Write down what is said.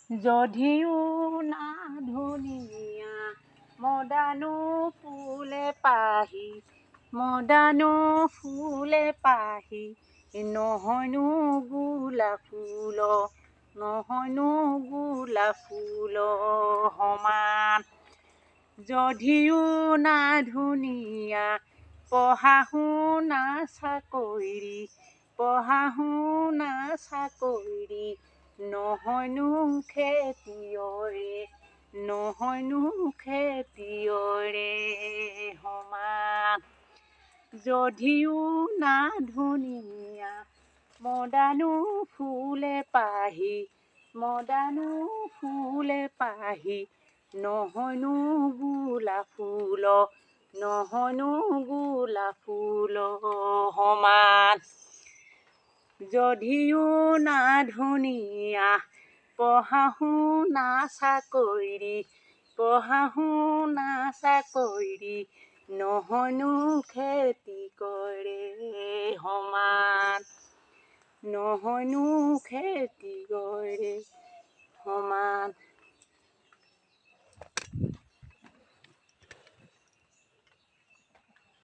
যদিও না ধুনীয়া মদানো ফুলে পাহি, মদানো ফুলে পাহি, নহয়নো গোলাপ ফুল, নহয়নো গোলাপ ফুল সমান। যদিও না ধুনীয়া পঢ়া শুনা চাকৰি, পঢ়া শুনা চাকৰি, নহয়নো খেতিয়ৰে, নহয়নো খেতিয়ৰে সমান। যদিও না ধুনীয়া মদানো ফুলে পাহি, মদানো ফুলে পাহি, নহয়নো গোলাপ ফুল, নহয়নো গোলাপ ফুল সমান। যদিও না ধুনীয়া পঢ়া শুনা চাকৰি, পঢ়া শুনা চাকৰি, নহয়নো খেতি কৰে সমান, নহয়নো খেতি কৰে সমান।